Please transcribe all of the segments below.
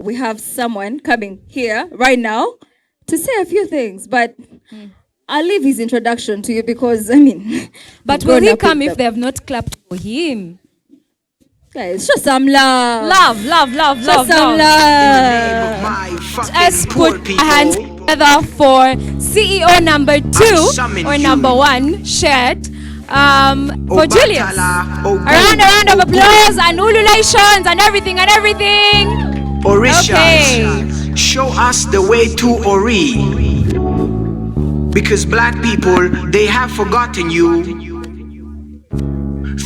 we have someone coming here right now to say a few things, but I'll leave his introduction to you because, I mean... But will he come if they have not clapped for him? Guys, show some love. Love. Show some love. Let's put hands together for CEO number 2 or number 1, shared, for Julius. A round of applause and ululations and everything. Orishas, Okay. show us the way to Ori. Because black people, they have forgotten you.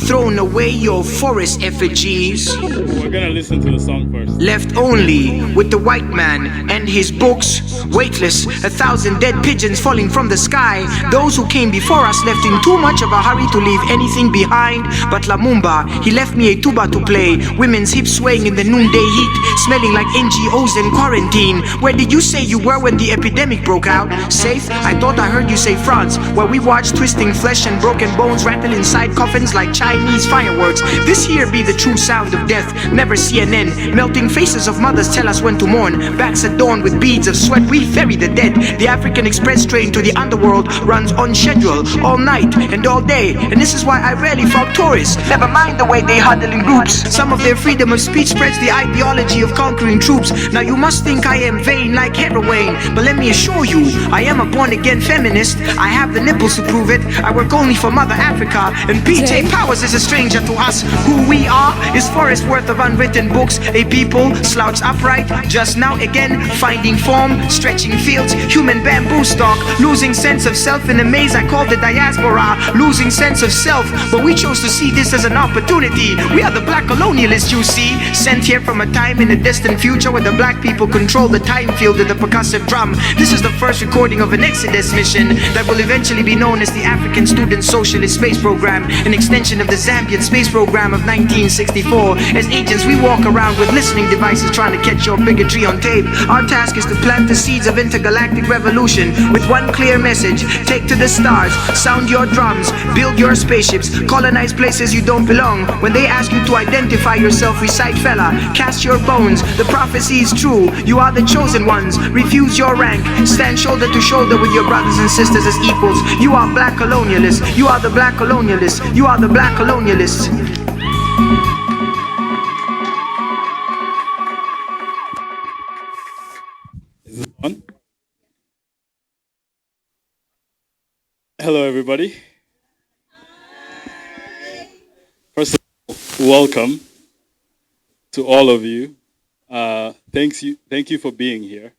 Thrown away your forest effigies. We're gonna listen to the song first. Left only with the white man and his books. Weightless, 1,000 dead pigeons falling from the sky. Those who came before us left in too much of a hurry to leave anything behind. But Lumumba, he left me a tuba to play. Women's hips swaying in the noonday heat, smelling like NGOs in quarantine. Where did you say you were when the epidemic broke out? Safe? I thought I heard you say France, where we watched twisting flesh and broken bones rattle inside coffins like Chinese fireworks. This here be the true sound of death. Never CNN. Melting faces of mothers tell us when to mourn. Backs adorned with beads of sweat, we ferry the dead. The African Express train to the underworld runs on schedule all night and all day. And this is why I rarely fault tourists. Never mind the way they huddle in groups. Some of their freedom of speech spreads the ideology of conquering troops. Now you must think I am vain like heroin, but let me assure you, I am a born-again feminist. I have the nipples to prove it. I work only for Mother Africa, and PJ Powers is a stranger to us. Who we are is forest worth of unwritten books. A people slouched upright, just now again finding form, stretching fields, human bamboo stalk, losing sense of self in a maze I call the diaspora, losing sense of self, but we chose to see this as an opportunity. We are the black colonialists, you see, sent here from a time in the distant future where the black people control the time field of the percussive drum. This is the first recording of an Exodus mission that will eventually be known as the African Student Socialist Space Program, an extension of the Zambian space program of 1964. As agents, we walk around with listening devices trying to catch your bigotry on tape. Our task is to plant the seeds of intergalactic revolution with one clear message: take to the stars, sound your drums, build your spaceships, colonize places you don't belong. When they ask you to identify yourself, recite fella, cast your bones, the prophecy is true, you are the chosen ones. Refuse your rank, stand shoulder to shoulder with your brothers and sisters as equals. You are black colonialists, you are the black colonialists, you are the black colonialists. Is it on? Hello, everybody. First of all, welcome to all of you. Thank you for being here.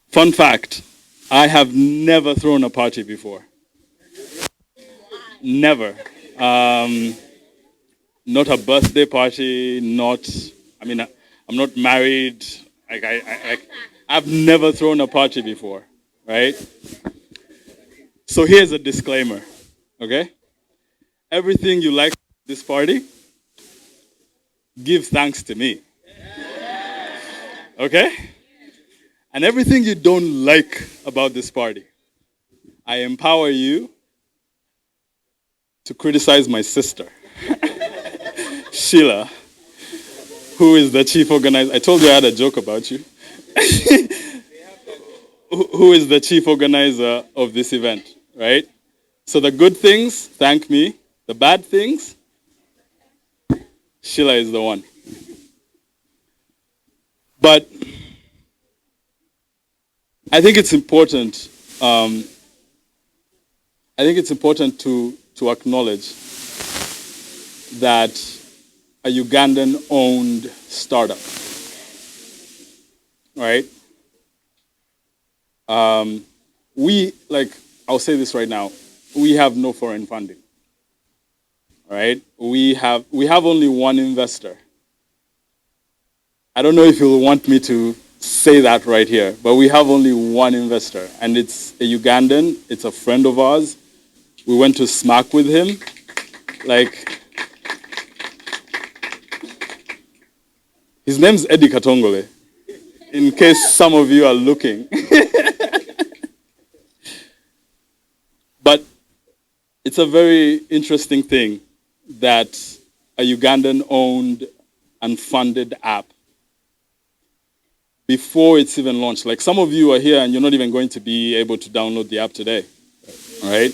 Fun fact, I have never thrown a party before. Never. Not a birthday party, I'm not married. I've never thrown a party before, right? So here's a disclaimer, okay? Everything you like this party, give thanks to me. Okay? And everything you don't like about this party, I empower you to criticize my sister, Sheila, who is the chief organizer. I told you I had a joke about you. Who is the chief organizer of this event, right? So the good things, thank me. The bad things, Sheila is the one. But I think it's important. To acknowledge that a Ugandan-owned startup, right? I'll say this right now, we have no foreign funding, right? We have only one investor. I don't know if you'll want me to say that right here, but we have only one investor, and it's a Ugandan, it's a friend of ours. We went to SMAC with him, his name's Eddie Katongole, in case some of you are looking. But it's a very interesting thing that a Ugandan-owned and funded app before it's even launched. Like some of you are here and you're not even going to be able to download the app today, right?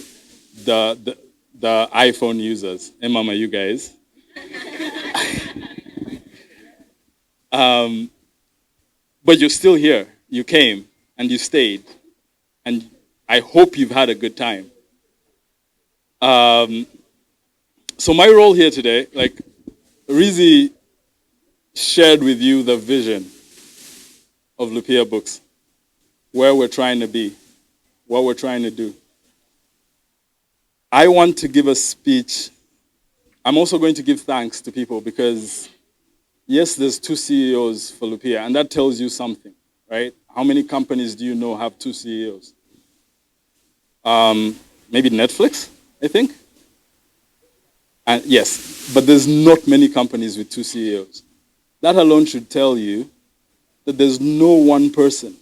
The iPhone users, hey mama, you guys. But you're still here. You came and you stayed, and I hope you've had a good time. So my role here today, like Rizi shared with you the vision of Lupiiya Books, where we're trying to be, what we're trying to do. I want to give a speech. I'm also going to give thanks to people because, yes, there's 2 CEOs for Lupiiya, and that tells you something, right? How many companies do you know have 2 CEOs? Maybe Netflix, I think. And yes, but there's not many companies with 2 CEOs. That alone should tell you that there's no one person.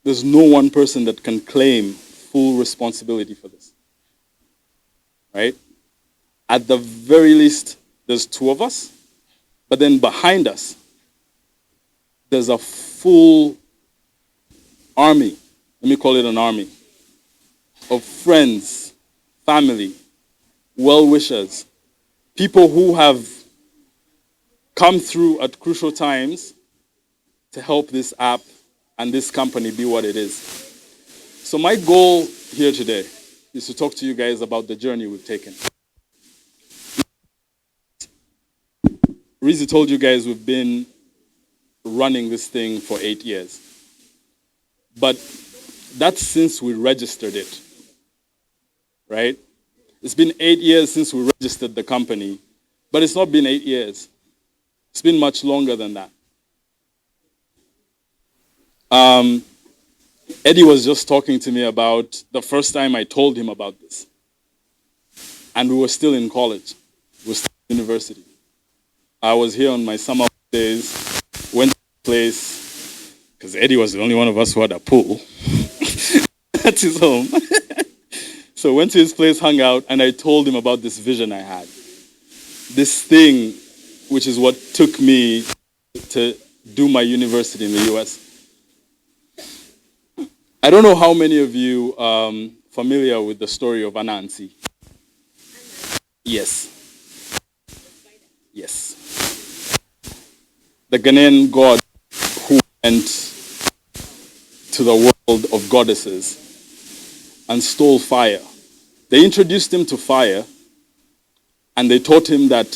There's no one person that can claim full responsibility for this, right? At the very least, there's 2 of us, but then behind us, there's a full army, let me call it an army, of friends, family, well-wishers, people who have come through at crucial times to help this app and this company be what it is. So my goal here today is to talk to you guys about the journey we've taken. Rizi told you guys we've been running this thing for 8 years. But that's since we registered it, right? It's been 8 years since we registered the company, but it's not been 8 years. It's been much longer than that. Eddie was just talking to me about the first time I told him about this. And we were still in college. We were still in university. I was here on my summer days, went to his place, because Eddie was the only one of us who had a pool. That's his home. So went to his place, hung out, and I told him about this vision I had. This thing, which is what took me to do my university in the US. I don't know how many of you are familiar with the story of Anansi. Yes. Yes. The Ghanaian god who went to the world of goddesses and stole fire. They introduced him to fire, and they taught him that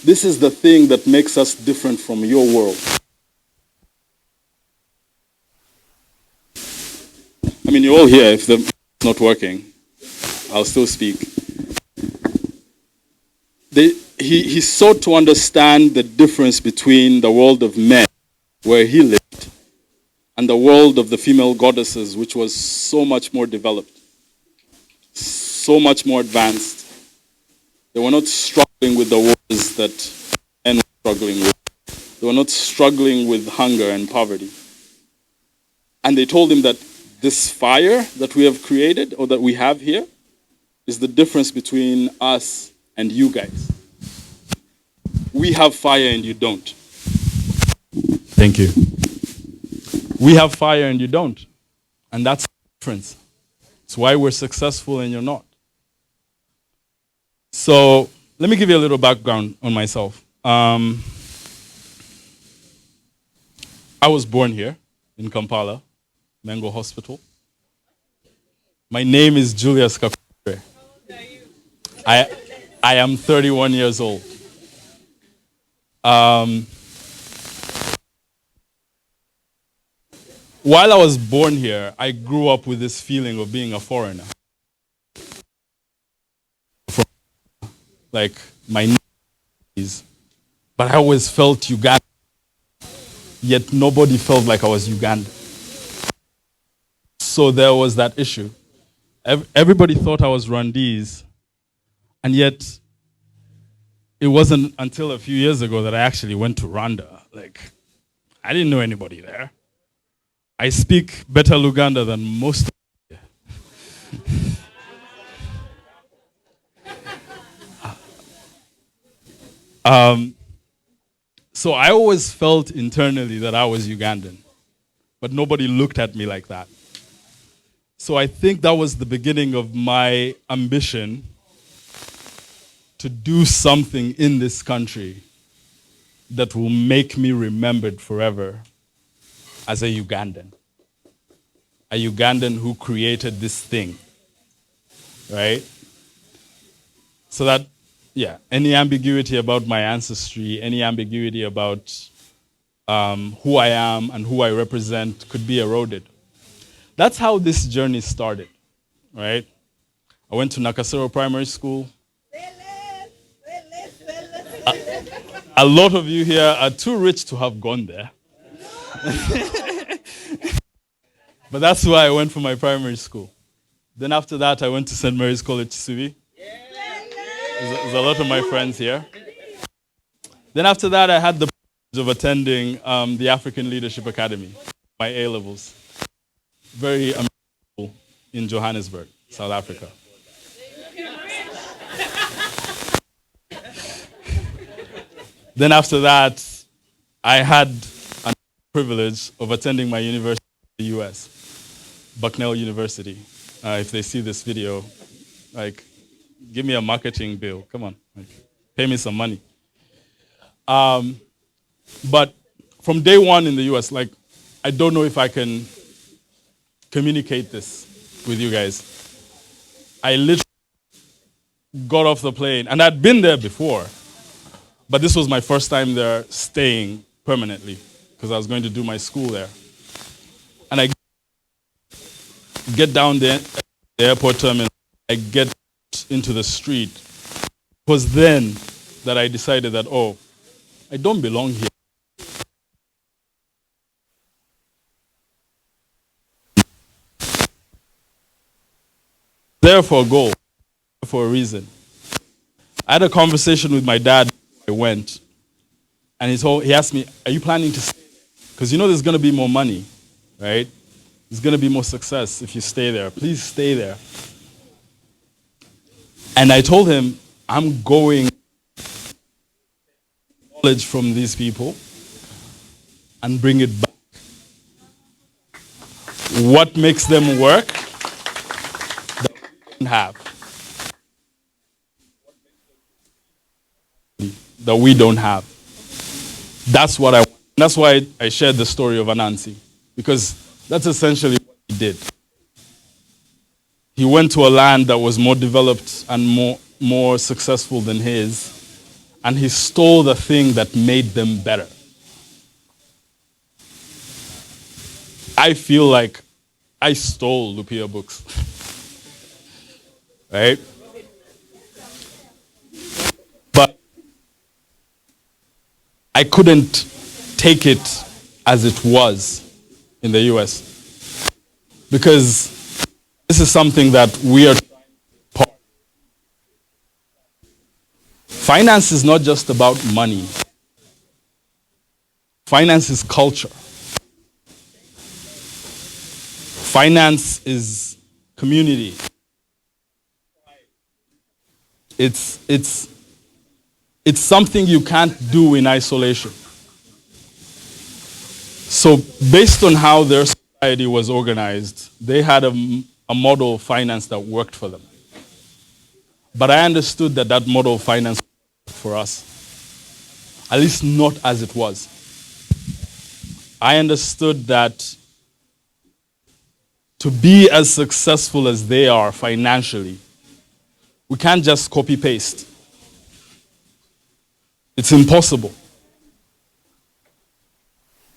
this is the thing that makes us different from your world. I mean, you're all here. If it's not working, I'll still speak. He sought to understand the difference between the world of men, where he lived, and the world of the female goddesses, which was so much more developed, so much more advanced. They were not struggling with the wars that men were struggling with. They were not struggling with hunger and poverty. And they told him that this fire that we have created, or that we have here, is the difference between us and you guys. We have fire and you don't. Thank you. We have fire and you don't. And that's the difference. It's why we're successful and you're not. So let me give you a little background on myself. I was born here in Kampala, Mengo Hospital. My name is Julius Kakwenzire. I am 31 years old. While I was born here, I grew up with this feeling of being a foreigner. Like my name, but I always felt Ugandan. Yet nobody felt like I was Ugandan. So there was that issue. Everybody thought I was Rwandese, and yet it wasn't until a few years ago that I actually went to Rwanda. Like, I didn't know anybody there. I speak better Luganda than most of you. So I always felt internally that I was Ugandan, but nobody looked at me like that. So I think that was the beginning of my ambition to do something in this country that will make me remembered forever as a Ugandan who created this thing, right? So that, yeah, any ambiguity about my ancestry, any ambiguity about who I am and who I represent could be eroded. That's how this journey started, right? I went to Nakasero Primary School. A lot of you here are too rich to have gone there. But that's why I went for my primary school. Then after that, I went to St. Mary's College, Subi. There's a lot of my friends here. Then after that, I had the privilege of attending the African Leadership Academy, my A-levels. Very amazing school in Johannesburg, South Africa. Then after that, I had the privilege of attending my university in the US, Bucknell University. If they see this video, like, give me a marketing bill. Come on, like, pay me some money. But from day one in the US, like, I don't know if I can communicate this with you guys. I literally got off the plane, and I'd been there before, but this was my first time there staying permanently because I was going to do my school there. And I get down there at the airport terminal, I get into the street. It was then that I decided that, oh, I don't belong here. There for a goal, for a reason. I had a conversation with my dad when I went, and he asked me, are you planning to stay? Because you know there's going to be more money, right? There's going to be more success if you stay there. Please stay there. And I told him, I'm going knowledge from these people and bring it back. What makes them work that we don't have? That we don't have. That's what I want. That's why I shared the story of Anansi, because that's essentially what he did. He went to a land that was more developed and more successful than his, and he stole the thing that made them better. I feel like I stole Lupiiya Books. Right? But I couldn't take it as it was in the US, because this is something that we are trying to part. Finance is not just about money. Finance is culture. Finance is community. It's something you can't do in isolation. So based on how their society was organized, they had a model of finance that worked for them. But I understood that that model of finance worked for us. At least not as it was. I understood that to be as successful as they are financially, we can't just copy-paste. It's impossible.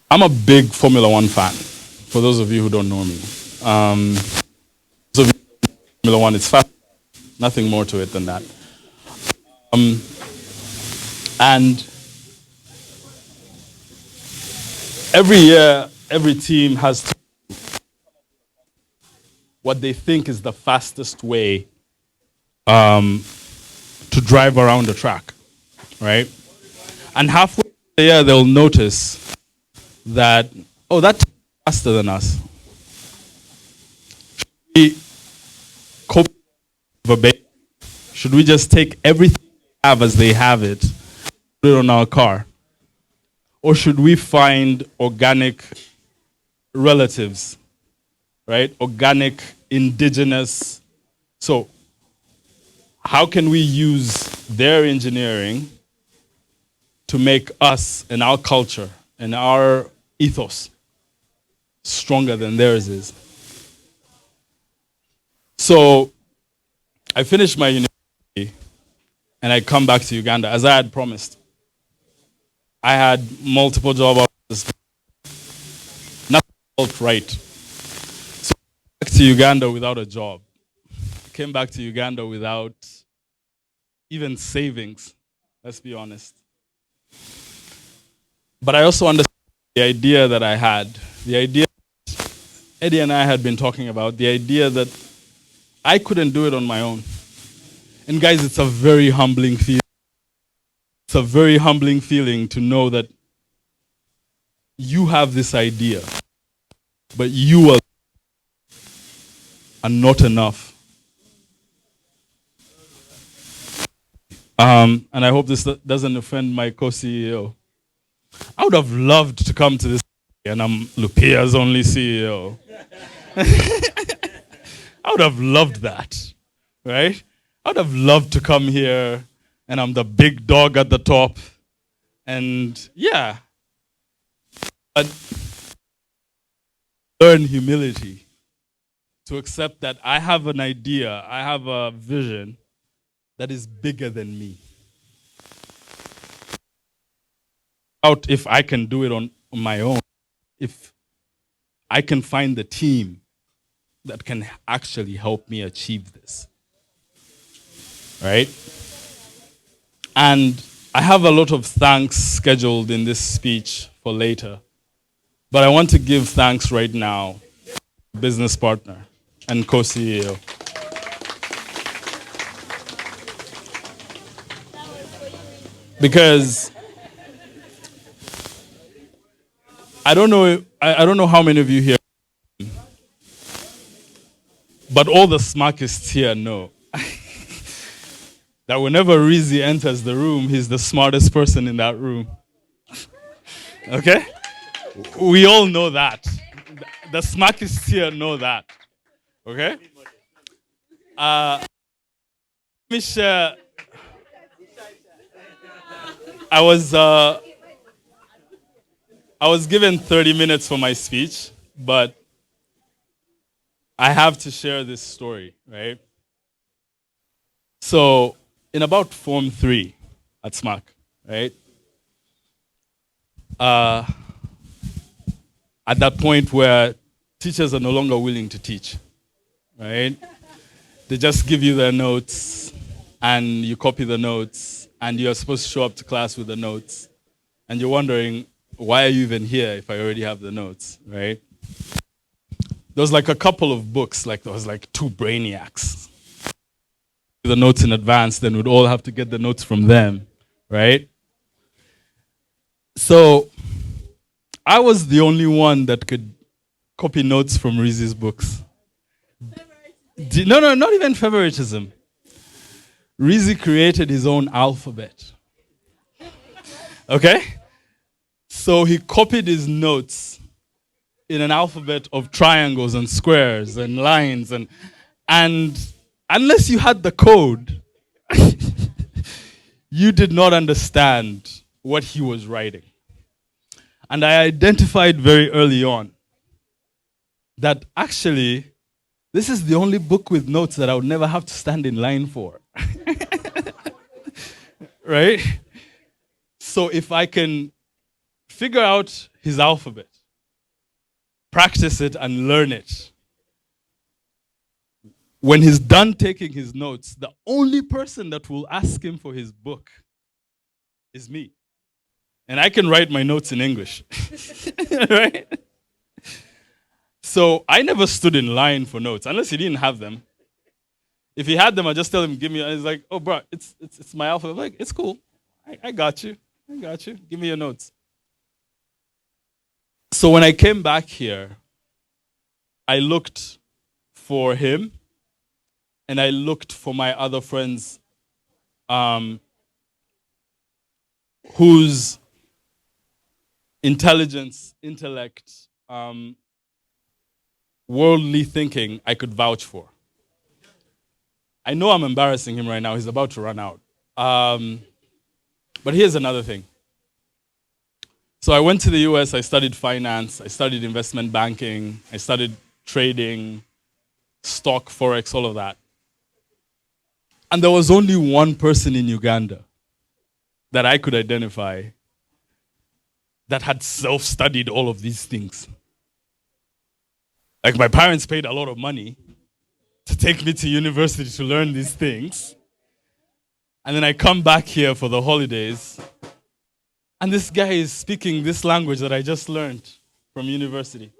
I'm a big Formula One fan, for those of you who don't know me. Those of you who know Formula One, it's fast. Nothing more to it than that. And every year, every team has what they think is the fastest way to drive around the track, right? And halfway through the year, they'll notice that, oh, that's faster than us. Should we copy verbatim? Should we just take everything we have as they have it, put it on our car? or should we find organic relatives, right? Organic, indigenous. So, how can we use their engineering to make us and our culture and our ethos stronger than theirs is? So, I finished my university and I come back to Uganda as I had promised. I had multiple job offers. Nothing felt right. So I came back to Uganda without a job. I came back to Uganda without even savings, let's be honest. But I also understood the idea that I had, the idea Eddie and I had been talking about, the idea that I couldn't do it on my own. And guys, it's a very humbling feeling. It's a very humbling feeling to know that you have this idea, but you are not enough. And I hope this doesn't offend my co-CEO. I would have loved to come to this, and I'm Lupiiya's only CEO. I would have loved that, right? I would have loved to come here, and I'm the big dog at the top, and yeah. But learn humility to accept that I have an idea, I have a vision that is bigger than me. Out if I can do it on my own, if I can find the team that can actually help me achieve this. Right? And I have a lot of thanks scheduled in this speech for later, but I want to give thanks right now to business partner and co-CEO. Because I don't know how many of you here, but all the smarkists here know that whenever Rizzi enters the room, he's the smartest person in that room. Okay? We all know that. The smarkists here know that. Okay? Let me share. I was given 30 minutes for my speech, but I have to share this story, right? So, in about Form 3 at SMAC, right? At that point where teachers are no longer willing to teach, right? They just give you their notes, and you copy the notes, and you're supposed to show up to class with the notes, and you're wondering, why are you even here if I already have the notes, right? There was like a couple of books, like there was like 2 brainiacs. The notes in advance, then we'd all have to get the notes from them, right? So I was the only one that could copy notes from Rizzi's books. No, not even favoritism. Rizzi created his own alphabet. Okay? So he copied his notes in an alphabet of triangles and squares and lines, and unless you had the code, you did not understand what he was writing. And I identified very early on that actually this is the only book with notes that I would never have to stand in line for. Right? So if I can figure out his alphabet, practice it and learn it, when he's done taking his notes, the only person that will ask him for his book is me. And I can write my notes in English. Right? So I never stood in line for notes, unless he didn't have them. If he had them, I just tell him, give me, and he's like, oh, bro, it's my alphabet. I'm like, it's cool. I got you. I got you. Give me your notes. So when I came back here, I looked for him, and I looked for my other friends whose intelligence, intellect, worldly thinking I could vouch for. I know I'm embarrassing him right now. He's about to run out. But here's another thing. So I went to the US, I studied finance, I studied investment banking, I studied trading, stock, forex, all of that. And there was only one person in Uganda that I could identify that had self-studied all of these things. Like, my parents paid a lot of money to take me to university to learn these things. And then I come back here for the holidays, and this guy is speaking this language that I just learned from university.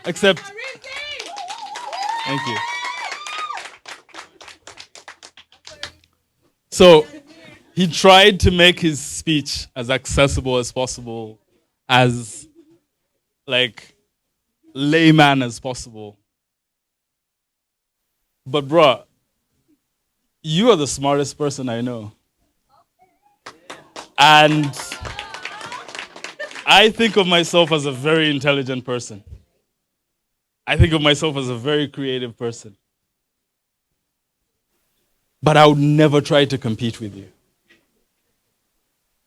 Except, thank you. So he tried to make his speech as accessible as possible, as like layman as possible. But bro, you are the smartest person I know. And I think of myself as a very intelligent person. I think of myself as a very creative person. But I would never try to compete with you.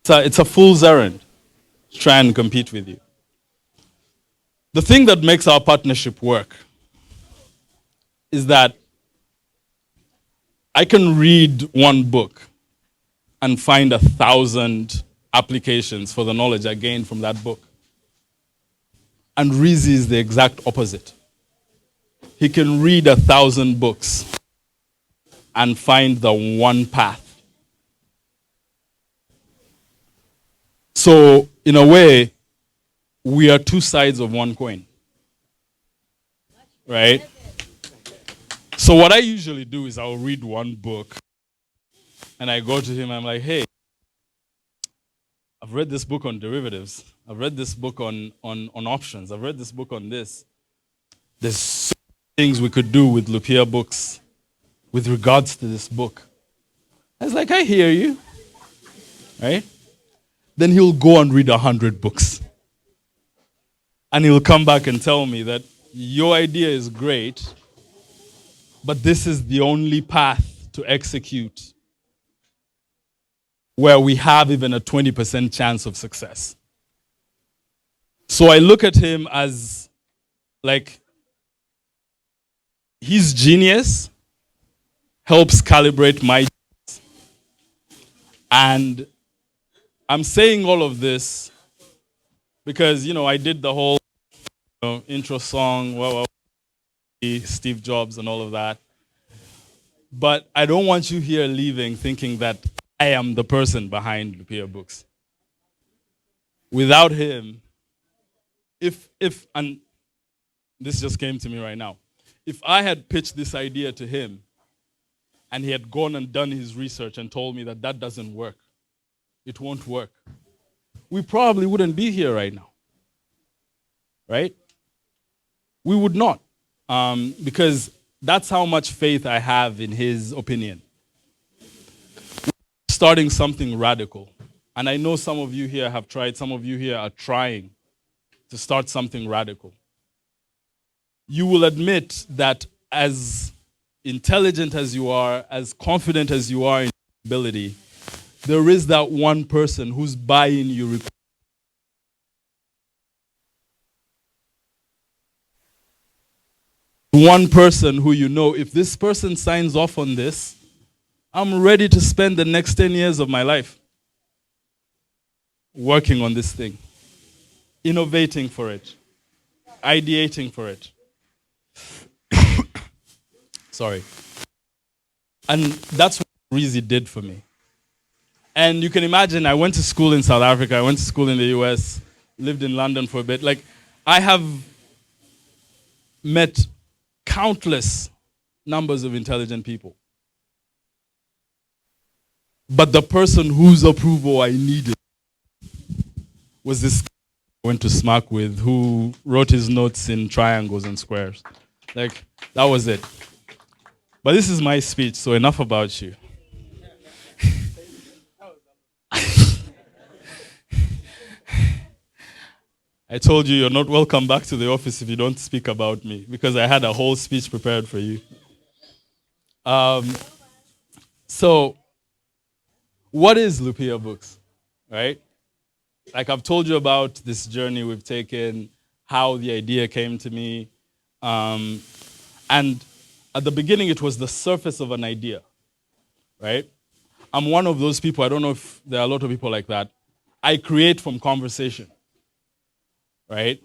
It's a fool's errand to try and compete with you. The thing that makes our partnership work is that I can read one book and find 1,000 applications for the knowledge I gained from that book. And Rizzi is the exact opposite. He can read 1,000 books and find the one path. So, in a way, we are two sides of one coin. Right? So what I usually do is I'll read one book and I go to him and I'm like, hey, I've read this book on derivatives. I've read this book on options. I've read this book on this. There's so many things we could do with Lupiiya Books with regards to this book. I was like, I hear you. Right? Then he'll go and read 100 books. And he'll come back and tell me that your idea is great, but this is the only path to execute where we have even a 20% chance of success. So I look at him as like his genius helps calibrate my genius. And I'm saying all of this because, I did the whole intro song, Steve Jobs and all of that. But I don't want you here leaving thinking that I am the person behind Lupiiya Books. Without him, and this just came to me right now, if I had pitched this idea to him and he had gone and done his research and told me that that doesn't work, it won't work, we probably wouldn't be here right now. Right? We would not. Because that's how much faith I have in his opinion. Starting something radical. And I know some of you here have tried, some of you here are trying to start something radical. You will admit that as intelligent as you are, as confident as you are in your ability, there is that one person whose buy-in you require. One person who if this person signs off on this, I'm ready to spend the next 10 years of my life working on this thing, innovating for it, ideating for it. Sorry. And that's what Rizzi did for me. And you can imagine, I went to school in South Africa, I went to school in the US, lived in London for a bit. Like, I have met countless numbers of intelligent people. But the person whose approval I needed was this guy I went to SMAC with, who wrote his notes in triangles and squares. Like, that was it. But this is my speech, so enough about you. I told you you're not welcome back to the office if you don't speak about me, because I had a whole speech prepared for you. So, what is Lupiiya Books, right? Like I've told you about this journey we've taken, how the idea came to me. And at the beginning, it was the surface of an idea, right? I'm one of those people, I don't know if there are a lot of people like that. I create from conversation, right?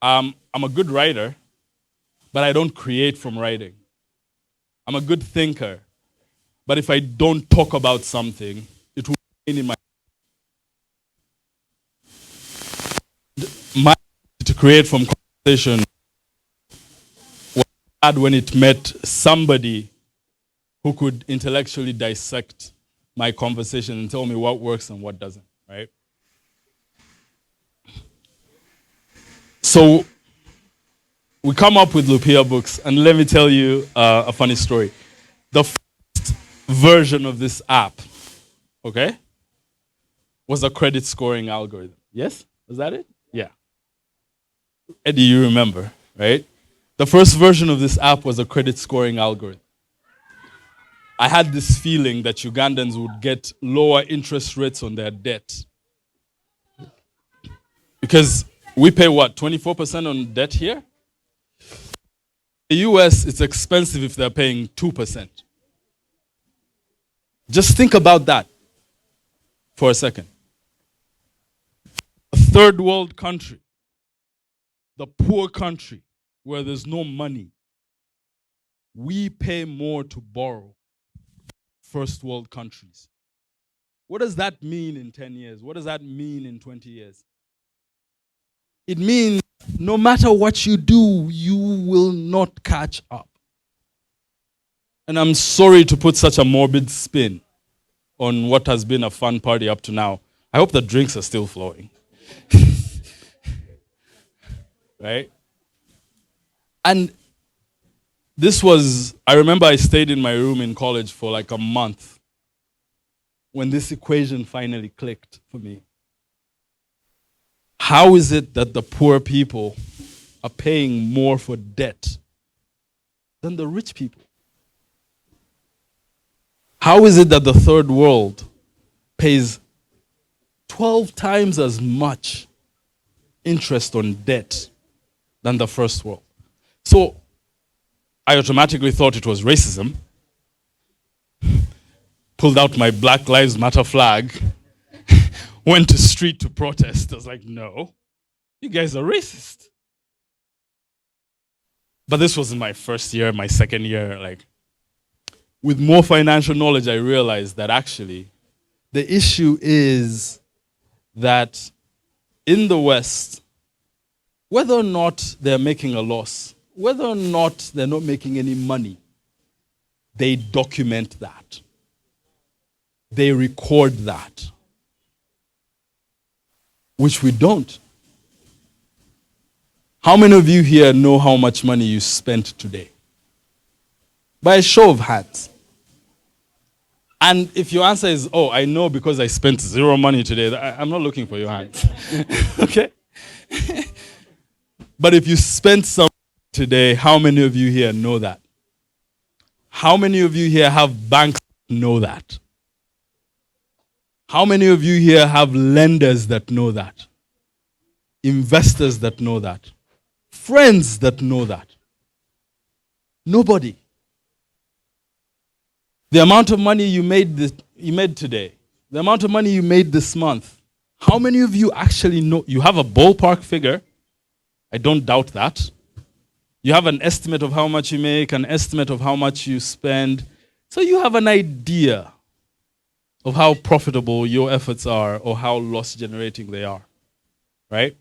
I'm a good writer, but I don't create from writing. I'm a good thinker, but if I don't talk about something, it will remain in my to create from conversation was hard when it met somebody who could intellectually dissect my conversation and tell me what works and what doesn't, right? So we come up with Lupiiya Books, and let me tell you a funny story. The first version of this app, okay, was a credit scoring algorithm. Yes? Was that it? Yeah. Eddie, you remember, right? The first version of this app was a credit scoring algorithm. I had this feeling that Ugandans would get lower interest rates on their debt. Because we pay what, 24% on debt here? In the US, it's expensive if they're paying 2%. Just think about that for a second. A third world country, the poor country where there's no money, we pay more to borrow first world countries. What does that mean in 10 years? What does that mean in 20 years? It means no matter what you do, you will not catch up. And I'm sorry to put such a morbid spin on what has been a fun party up to now. I hope the drinks are still flowing. Right? And this was, I remember I stayed in my room in college for like a month when this equation finally clicked for me. How is it that the poor people are paying more for debt than the rich people? How is it that the third world pays 12 times as much interest on debt than the first world? So I automatically thought it was racism, pulled out my Black Lives Matter flag, went to street to protest. I was like, no, you guys are racist. But this was in my first year, my second year. Like, with more financial knowledge, I realized that actually the issue is that in the West, whether or not they're making a loss, whether or not they're not making any money, they document that. They record that. Which we don't. How many of you here know how much money you spent today? By a show of hands. And if your answer is, oh, I know because I spent zero money today, I'm not looking for your hands. Okay? But if you spent some today, how many of you here know that? How many of you here have banks that know that? How many of you here have lenders that know that? Investors that know that? Friends that know that? Nobody. The amount of money you made today, the amount of money you made this month, how many of you actually know? You have a ballpark figure. I don't doubt that. You have an estimate of how much you make, an estimate of how much you spend. So you have an idea of how profitable your efforts are or how loss generating they are. Right?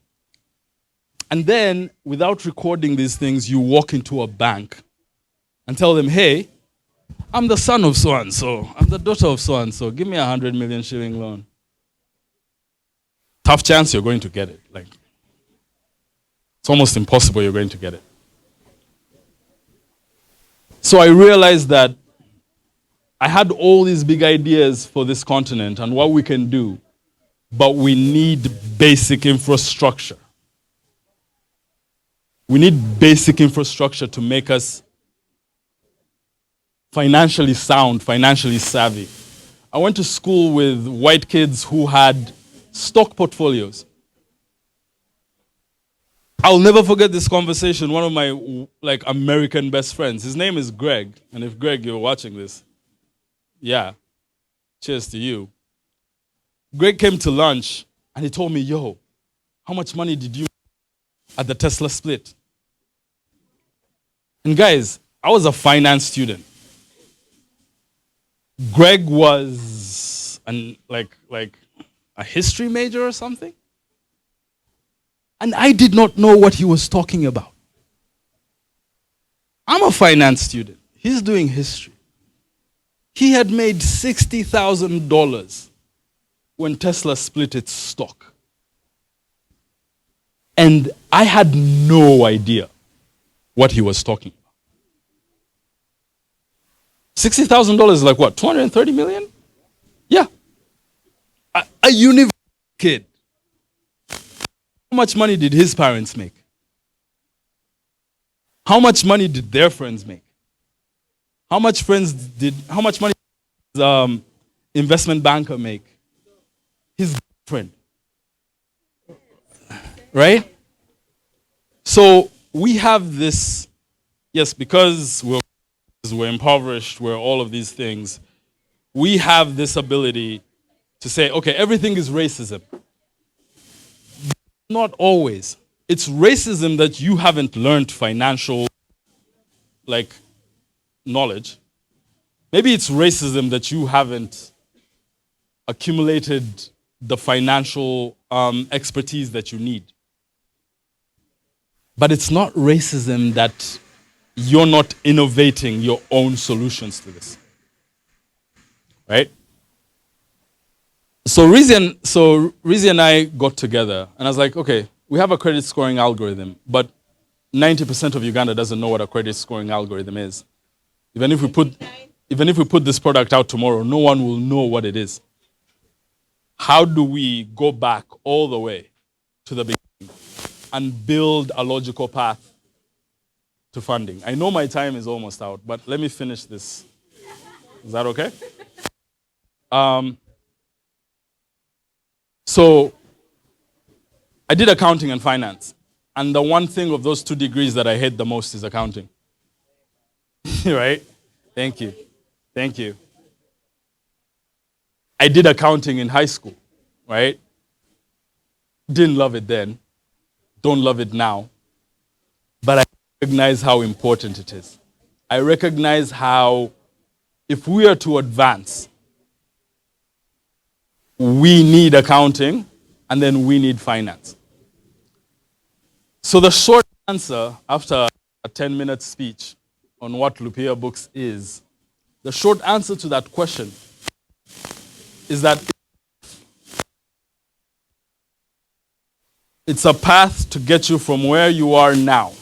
And then, without recording these things, you walk into a bank and tell them, hey, I'm the son of so-and-so. I'm the daughter of so-and-so. Give me 100 million shilling loan. Tough chance you're going to get it. Like, it's almost impossible you're going to get it. So I realized that I had all these big ideas for this continent and what we can do, but we need basic infrastructure. We need basic infrastructure to make us financially sound, financially savvy. I went to school with white kids who had stock portfolios. I'll never forget this conversation. One of my American best friends, his name is Greg. And if Greg, you're watching this, yeah, cheers to you. Greg came to lunch and he told me, yo, how much money did you make at the Tesla split? And guys, I was a finance student. Greg was a history major or something. And I did not know what he was talking about. I'm a finance student. He's doing history. He had made $60,000 when Tesla split its stock. And I had no idea what he was talking about. $60,000 is like what, 230 million? Yeah. A university kid. How much money did his parents make? How much money did their friends make? How much money did his investment banker make? His friend. Right? So we have this, yes, because we're impoverished, we're all of these things, we have this ability to say, okay, everything is racism. Not always. It's racism that you haven't learned financial, knowledge. Maybe it's racism that you haven't accumulated the financial expertise that you need. But it's not racism that you're not innovating your own solutions to this. Right? So Rizzi and I got together, and I was like, okay, we have a credit scoring algorithm, but 90% of Uganda doesn't know what a credit scoring algorithm is. Even if we put this product out tomorrow, no one will know what it is. How do we go back all the way to the beginning and build a logical path to funding? I know my time is almost out, but let me finish this. Is that okay? So I did accounting and finance. And the one thing of those 2 degrees that I hate the most is accounting. Right? Thank you. Thank you. I did accounting in high school, right? Didn't love it then. Don't love it now. But I recognize how important it is. I recognize how, if we are to advance, we need accounting, and then we need finance. So the short answer, after a 10-minute speech on what Lupiiya Books is, the short answer to that question is that it's a path to get you from where you are now,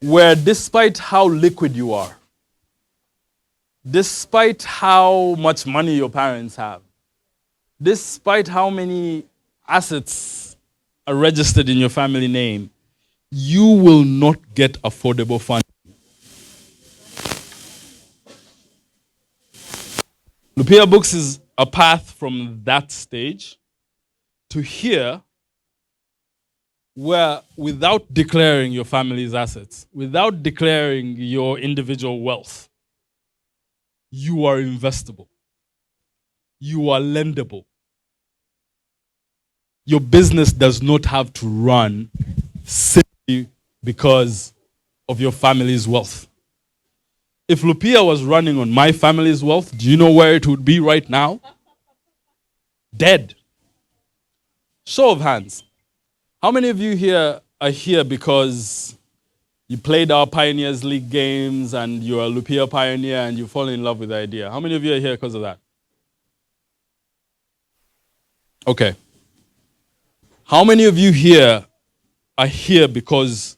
where despite how liquid you are, despite how much money your parents have, despite how many assets are registered in your family name, you will not get affordable funding. Lupiiya Books is a path from that stage to here, where without declaring your family's assets, without declaring your individual wealth, you are investable. You are lendable. Your business does not have to run simply because of your family's wealth. If Lupiiya was running on my family's wealth, do you know where it would be right now? Dead. Show of hands. How many of you here are here because you played our Pioneers League games and you're a Lupiiya pioneer and you fall in love with the idea? How many of you are here because of that? Okay. How many of you here are here because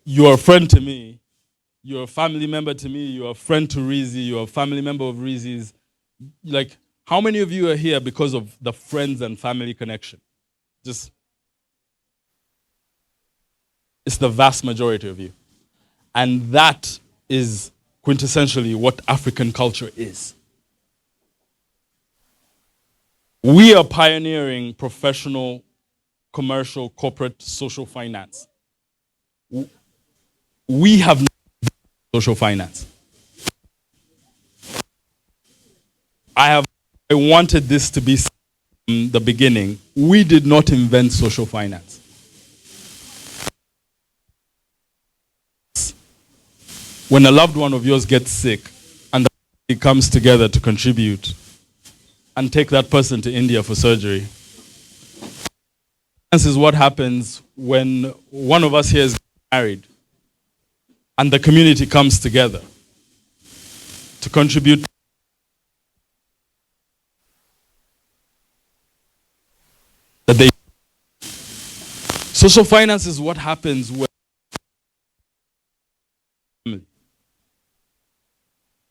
you're a friend to me, you're a family member to me, you're a friend to Rizzi, you're a family member of Rizzi's? How many of you are here because of the friends and family connection? Just It's the vast majority of you. And that is quintessentially what African culture is. We are pioneering professional, commercial, corporate, social finance. We have no social finance. I wanted this to be from the beginning. We did not invent social finance. When a loved one of yours gets sick and the family comes together to contribute and take that person to India for surgery, this is what happens when one of us here is married and the community comes together to contribute. Social finance is what happens when.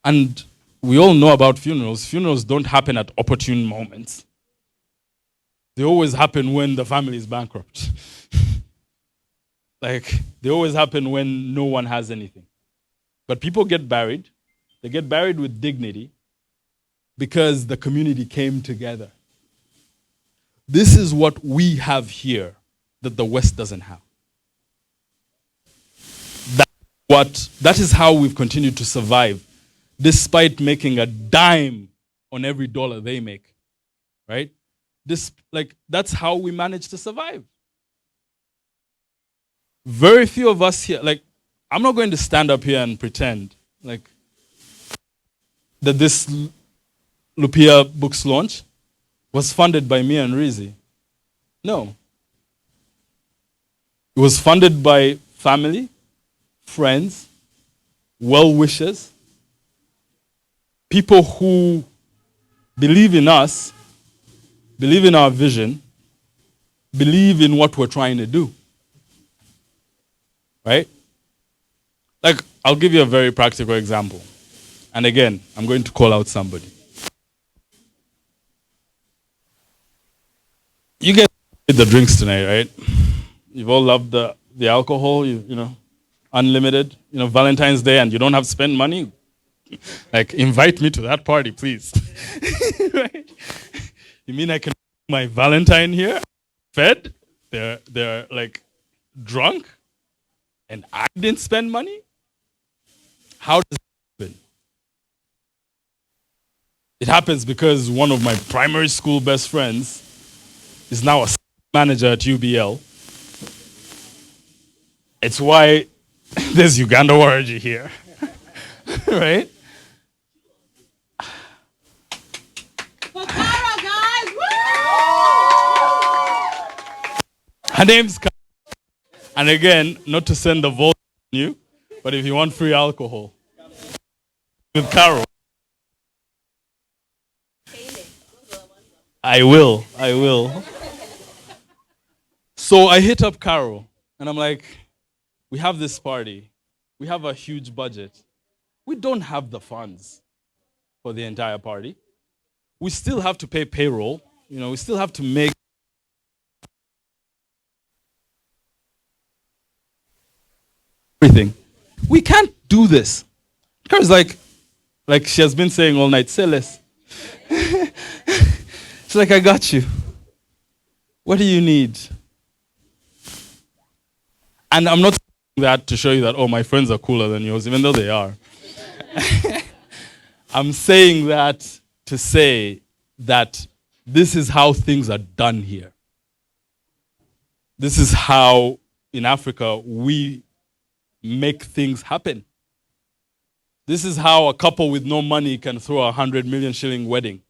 And we all know about funerals. Funerals don't happen at opportune moments. They always happen when the family is bankrupt. Like, they always happen when no one has anything. But people get buried. They get buried with dignity because the community came together. This is what we have here that the West doesn't have. That is how we've continued to survive, despite making a dime on every dollar they make, right? That's how we manage to survive. Very few of us here, I'm not going to stand up here and pretend that this Lupiiya Books launch was funded by me and Rizzi. No. It was funded by family, friends, well-wishers, people who believe in us, believe in our vision, believe in what we're trying to do. Right? I'll give you a very practical example. And again, I'm going to call out somebody. You get the drinks tonight, right? You've all loved the alcohol, you know, unlimited, Valentine's Day, and you don't have to spend money. Invite me to that party, please. Right? You mean I can my Valentine here, fed, they're drunk, and I didn't spend money? How does it happen? It happens because one of my primary school best friends is now a manager at UBL. It's why there's Uganda Waragi here. Right? Her name's Kara. And again, not to send the vote on you, but if you want free alcohol with Carol, I will. So I hit up Carol and I'm like, we have this party. We have a huge budget. We don't have the funds for the entire party. We still have to pay payroll. We still have to make everything. We can't do this. Carol's like she has been saying all night, say less. She's like, I got you. What do you need? And I'm not saying that to show you that, my friends are cooler than yours, even though they are. I'm saying that to say that this is how things are done here. This is how, in Africa, we make things happen. This is how a couple with no money can throw a 100 million shilling wedding.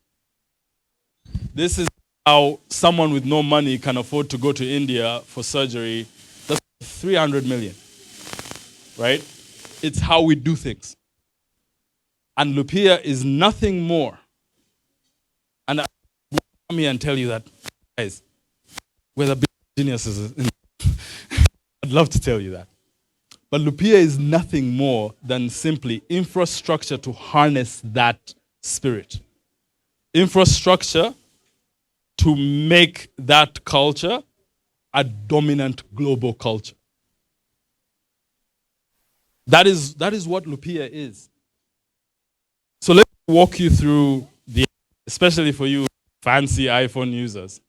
This is how someone with no money can afford to go to India for surgery. That's 300 million, right? It's how we do things. And Lupiiya is nothing more. And I will come here and tell you that, guys, we're the big geniuses. I'd love to tell you that. But Lupiiya is nothing more than simply infrastructure to harness that spirit. Infrastructure to make that culture a dominant global culture. That is what Lupiiya is. So let me walk you through especially for you fancy iPhone users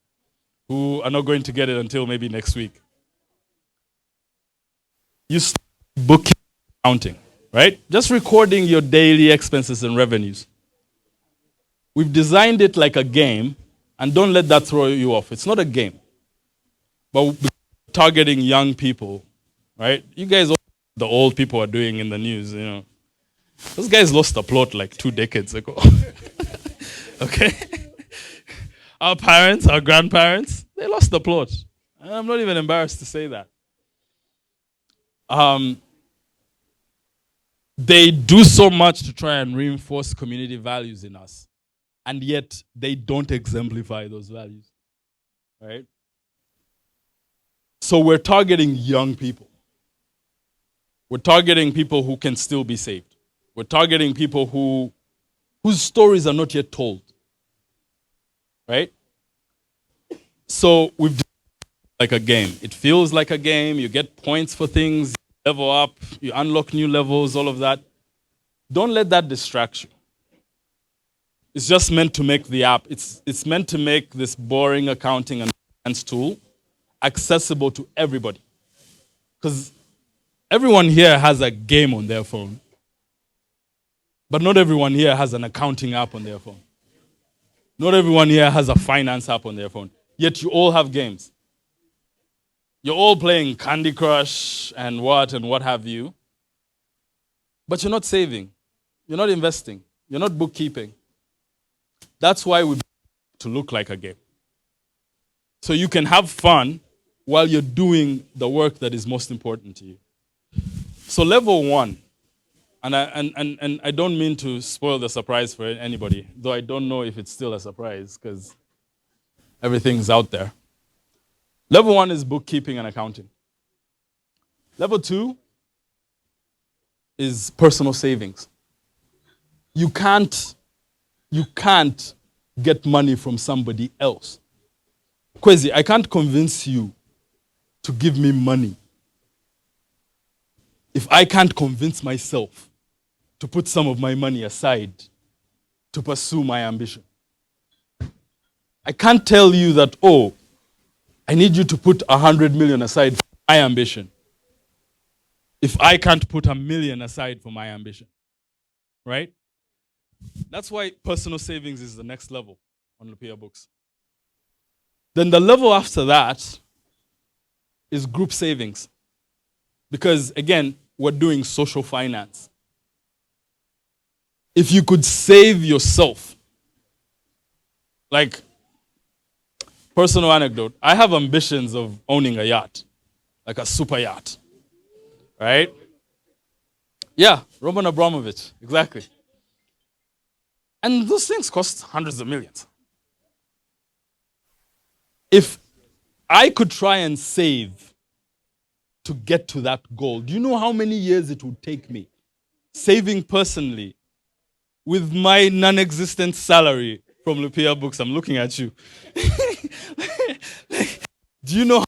who are not going to get it until maybe next week. You start booking accounting, right? Just recording your daily expenses and revenues. We've designed it like a game, and don't let that throw you off. It's not a game. But targeting young people, right? You guys, the old people are doing in the news, Those guys lost the plot like 2 decades ago. Okay? Our parents, our grandparents, they lost the plot. And I'm not even embarrassed to say that. They do so much to try and reinforce community values in us, and yet they don't exemplify those values, right? So we're targeting young people. We're targeting people who can still be saved. We're targeting people whose stories are not yet told, right? So we've done like a game. It feels like a game. You get points for things, you level up, you unlock new levels, all of that. Don't let that distract you. It's just meant to make the app, it's meant to make this boring accounting and finance tool accessible to everybody. Because everyone here has a game on their phone, but not everyone here has an accounting app on their phone. Not everyone here has a finance app on their phone. Yet you all have games. You're all playing Candy Crush and what have you. But you're not saving. You're not investing. You're not bookkeeping. That's why we to look like a game. So you can have fun while you're doing the work that is most important to you. So level 1, and I don't mean to spoil the surprise for anybody, though I don't know if it's still a surprise because everything's out there. Level 1 is bookkeeping and accounting. Level 2 is personal savings. You can't get money from somebody else. Kwezi, I can't convince you to give me money if I can't convince myself to put some of my money aside to pursue my ambition. I can't tell you that, I need you to put 100 million aside for my ambition if I can't put 1 million aside for my ambition, right? That's why personal savings is the next level on Lupiiya Books. Then the level after that is group savings. Because again, we're doing social finance. If you could save yourself, like, personal anecdote, I have ambitions of owning a yacht, like a super yacht, right? Yeah, Roman Abramovich, exactly. And those things cost hundreds of millions. If I could try and save to get to that goal, do you know how many years it would take me? Saving personally, with my non-existent salary from Lupiiya Books, I'm looking at you. Do you know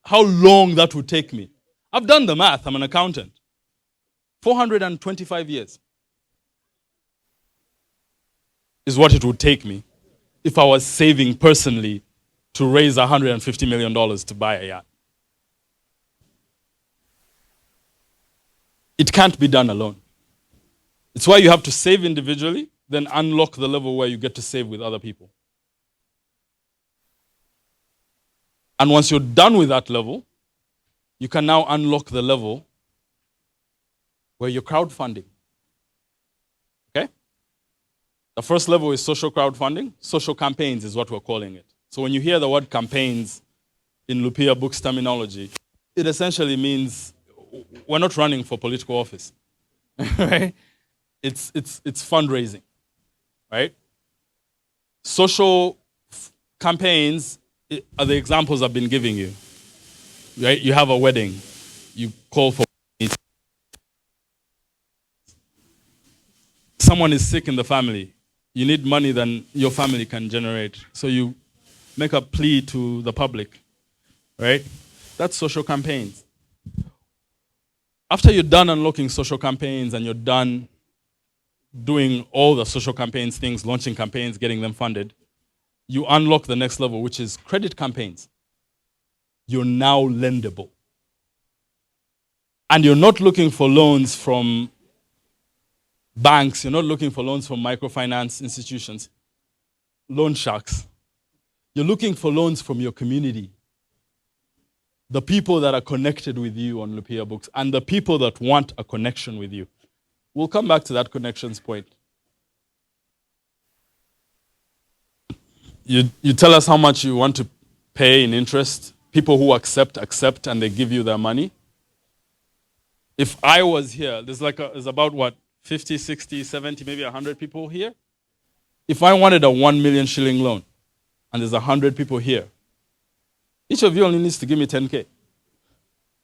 how long that would take me? I've done the math, I'm an accountant. 425 years is what it would take me if I was saving personally to raise $150 million to buy a yacht. It can't be done alone. It's why you have to save individually, then unlock the level where you get to save with other people. And once you're done with that level, you can now unlock the level where you're crowdfunding. Okay? The first level is social crowdfunding. Social campaigns is what we're calling it. So when you hear the word campaigns in Lupiiya Books terminology, it essentially means we're not running for political office. Right? It's fundraising. Right? Social campaigns are the examples I've been giving you. Right? You have a wedding. You call for money. Someone is sick in the family. You need money than your family can generate. So you make a plea to the public. Right? That's social campaigns. After you're done unlocking social campaigns and you're done doing all the social campaigns things, launching campaigns, getting them funded, you unlock the next level, which is credit campaigns. You're now lendable. And you're not looking for loans from banks, you're not looking for loans from microfinance institutions, loan sharks. You're looking for loans from your community, the people that are connected with you on Lupiiya Books, and the people that want a connection with you. We'll come back to that connections point. You tell us how much you want to pay in interest. People who accept, and they give you their money. If I was here, there's about what, 50, 60, 70, maybe 100 people here. If I wanted a 1 million shilling loan, and there's 100 people here, each of you only needs to give me 10K.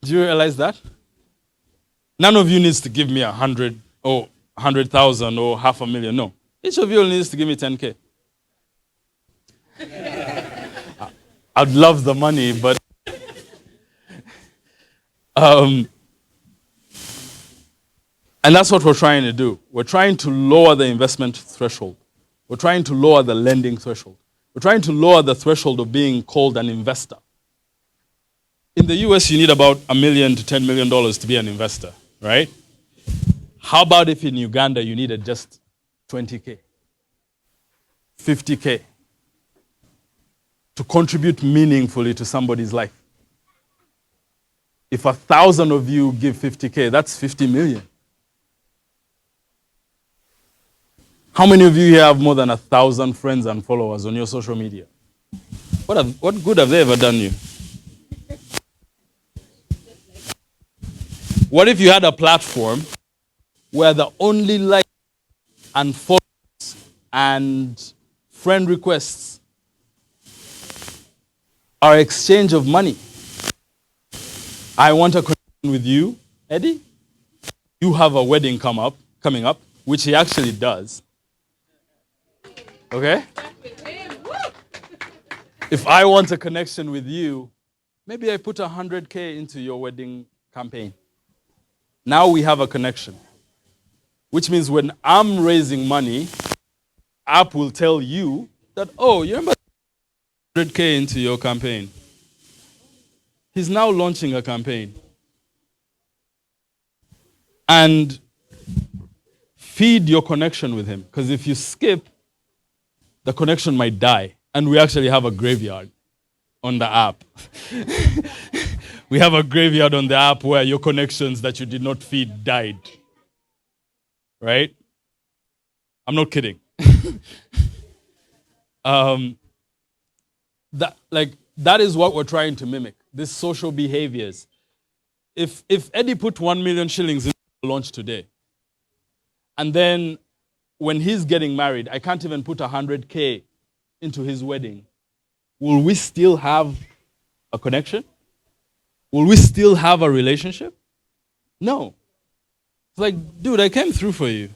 Do you realize that? None of you needs to give me 100 or 100,000 or 500,000. No. Each of you only needs to give me 10K. I'd love the money, but and that's what we're trying to do. We're trying to lower the investment threshold. We're trying to lower the lending threshold. We're trying to lower the threshold of being called an investor. In the US, you need about $1 million to $10 million to be an investor, right? How about if in Uganda you needed just 20K, 50K to contribute meaningfully to somebody's life? If 1,000 of you give 50K, that's 50 million. How many of you here have more than 1,000 friends and followers on your social media? What good have they ever done you? What if you had a platform where the only like and followers and friend requests are exchange of money? I want a connection with you, Eddie. You have a wedding coming up, which he actually does. Okay? If I want a connection with you, maybe I put 100K into your wedding campaign. Now we have a connection. Which means when I'm raising money, app will tell you that, oh, you remember 100K into your campaign. He's now launching a campaign. And feed your connection with him. Because if you skip, the connection might die. And we actually have a graveyard on the app. We have a graveyard on the app where your connections that you did not feed died. Right? I'm not kidding. That is what we're trying to mimic, these social behaviors. If Eddie put 1 million shillings in launch today, and then when he's getting married, I can't even put 100K into his wedding, will we still have a connection? Will we still have a relationship? No. It's like, dude, I came through for you.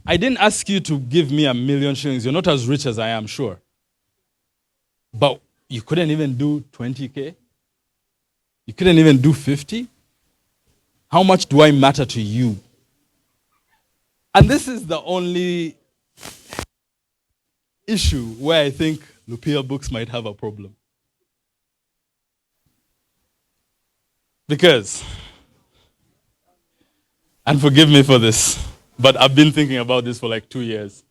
I didn't ask you to give me 1 million shillings. You're not as rich as I am, sure. But you couldn't even do 20K? You couldn't even do 50? How much do I matter to you? And this is the only issue where I think Lupiiya Books might have a problem. Because, and forgive me for this, but I've been thinking about this for like 2 years.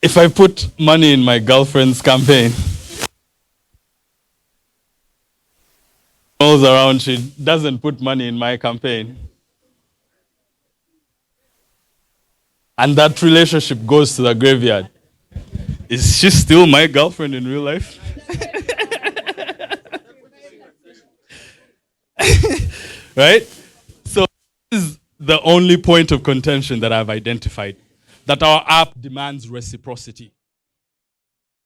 If I put money in my girlfriend's campaign, goes around, she doesn't put money in my campaign, and that relationship goes to the graveyard, is she still my girlfriend in real life? Right? So this is the only point of contention that I've identified, that our app demands reciprocity.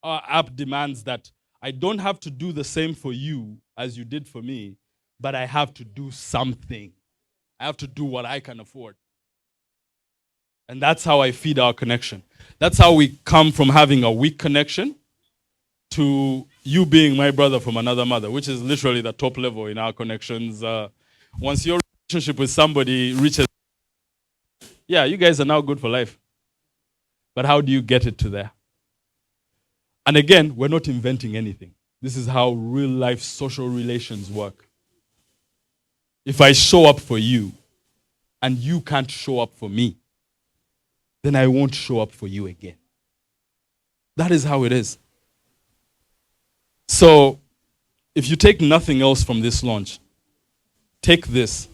Our app demands that I don't have to do the same for you as you did for me, but I have to do something. I have to do what I can afford. And that's how I feed our connection. That's how we come from having a weak connection to you being my brother from another mother, which is literally the top level in our connections. Once your relationship with somebody reaches, yeah, you guys are now good for life. But how do you get it to there? And again, we're not inventing anything. This is how real life social relations work. If I show up for you and you can't show up for me, then I won't show up for you again. That is how it is. So, if you take nothing else from this launch, take this.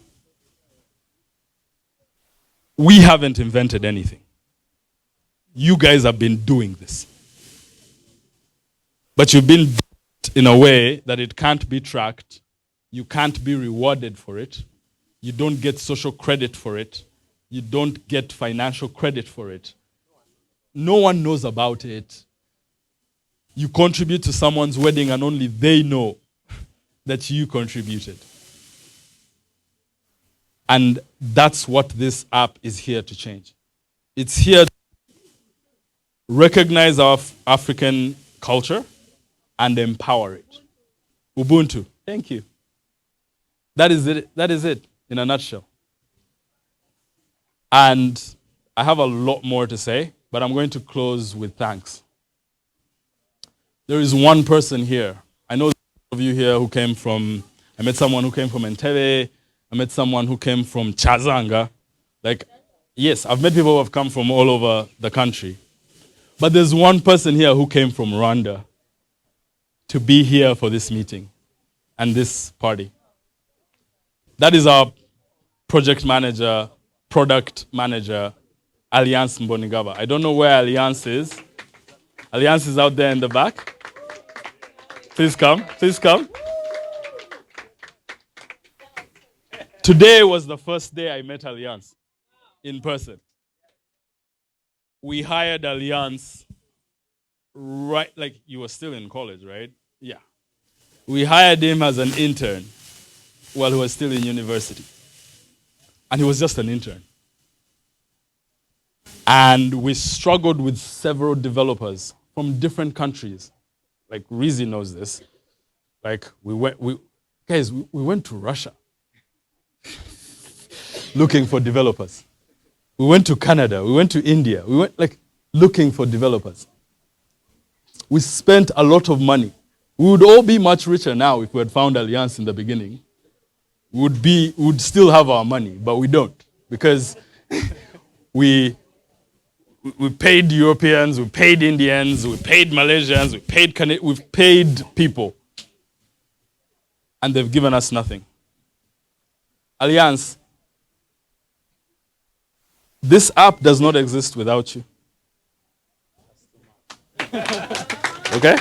We haven't invented anything. You guys have been doing this. But you've been in a way that it can't be tracked. You can't be rewarded for it. You don't get social credit for it. You don't get financial credit for it. No one knows about it. You contribute to someone's wedding and only they know that you contributed. And that's what this app is here to change. It's here to recognize our African culture and empower it. Ubuntu. Thank you. That is it. That is it in a nutshell. And I have a lot more to say, but I'm going to close with thanks. There is one person here. I know of you here who came from, I met someone who came from Entebbe. I met someone who came from Chazanga. Like, yes, I've met people who have come from all over the country. But there's one person here who came from Rwanda to be here for this meeting and this party. That is our project manager, product manager, Alliance Mbonigaba. I don't know where Alliance is. Alliance is out there in the back. Please come, please come. Today was the first day I met Alliance in person. We hired Alliance right, like you were still in college, right? Yeah. We hired him as an intern while he was still in university. And he was just an intern. And we struggled with several developers from different countries. Like Rizzi knows this. Like we went to Russia looking for developers. We went to Canada, we went to India, we went like looking for developers. We spent a lot of money. We would all be much richer now if we had found Alliance in the beginning. We would still have our money, but we don't, because we paid Europeans, we paid Indians, we paid Malaysians, we've paid people, and they've given us nothing. Alliance, this app does not exist without you. Okay?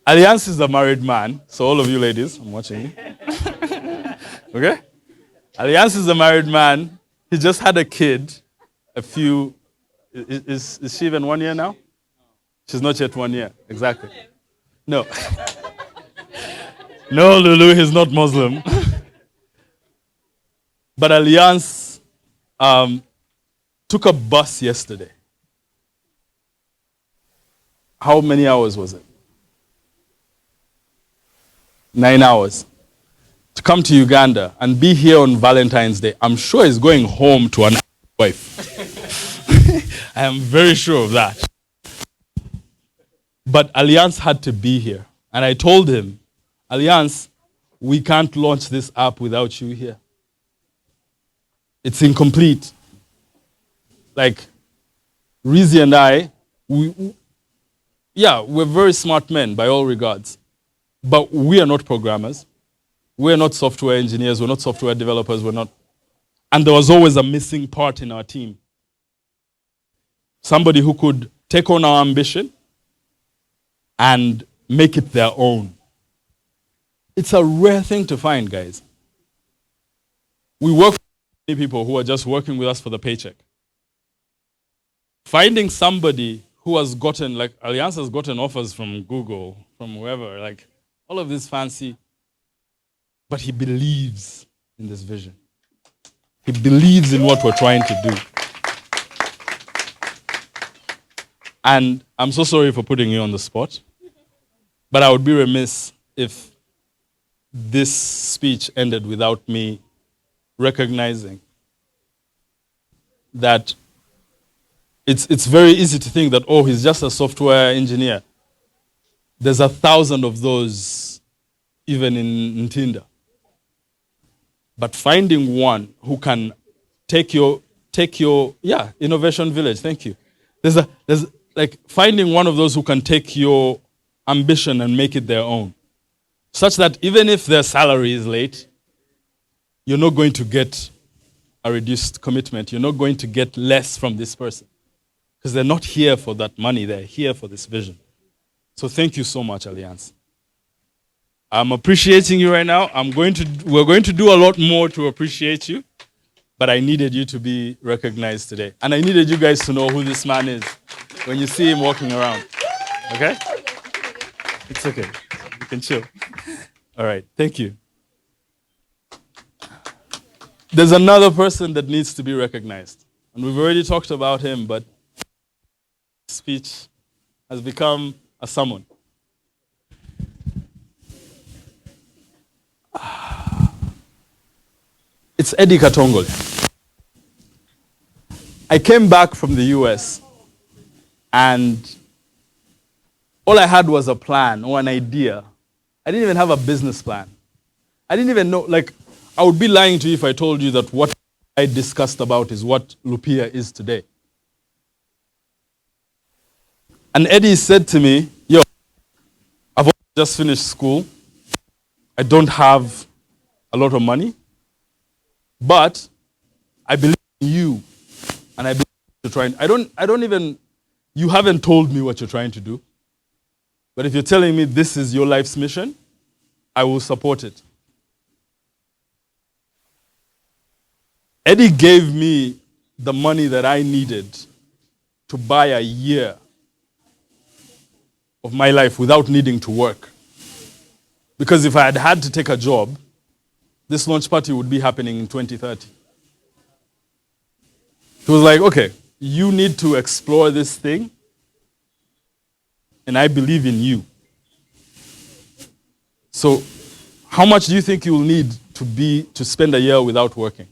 Alliance is a married man, so all of you ladies, I'm watching you. Okay? Alliance is a married man. He just had a kid is she even 1 year now? She's not yet 1 year, exactly. No. No, Lulu, he's not Muslim. But Alliance took a bus yesterday. How many hours was it? 9 hours. To come to Uganda and be here on Valentine's Day. I'm sure he's going home to an wife. I am very sure of that. But Alliance had to be here. And I told him, Alliance, we can't launch this app without you here. It's incomplete. Like, Rizzi and I, we're very smart men by all regards. But we are not programmers. We're not software engineers. We're not software developers. We're not. And there was always a missing part in our team. Somebody who could take on our ambition and make it their own. It's a rare thing to find, guys. We work with many people who are just working with us for the paycheck. Finding somebody who has gotten, like Alliance has gotten offers from Google, from whoever, like all of this fancy, but he believes in this vision. He believes in what we're trying to do. And I'm so sorry for putting you on the spot, but I would be remiss if this speech ended without me recognizing that it's very easy to think that, oh, he's just a software engineer. There's 1,000 of those even in Ntinda. But finding one who can take your innovation village, thank you. There's like finding one of those who can take your ambition and make it their own, such that even if their salary is late, you're not going to get a reduced commitment. You're not going to get less from this person, because they're not here for that money. They're here for this vision. So thank you so much, Alliance. I'm appreciating you right now. We're going to do a lot more to appreciate you, but I needed you to be recognized today. And I needed you guys to know who this man is when you see him walking around. Okay? It's okay. You can chill. All right. Thank you. There's another person that needs to be recognized. And we've already talked about him, but his speech has become a sermon. It's Eddie Katongole. I came back from the US and all I had was a plan or an idea. I didn't even have a business plan. I didn't even know, like, I would be lying to you if I told you that what I discussed about is what Lupiiya is today. And Eddie said to me, yo, I've just finished school. I don't have a lot of money, but I believe in you, and I believe you're trying. I don't even, you haven't told me what you're trying to do, but if you're telling me this is your life's mission, I will support it. Eddie gave me the money that I needed to buy a year of my life without needing to work. Because if I had had to take a job, this launch party would be happening in 2030. He was like, okay, you need to explore this thing, and I believe in you. So how much do you think you'll need to spend a year without working?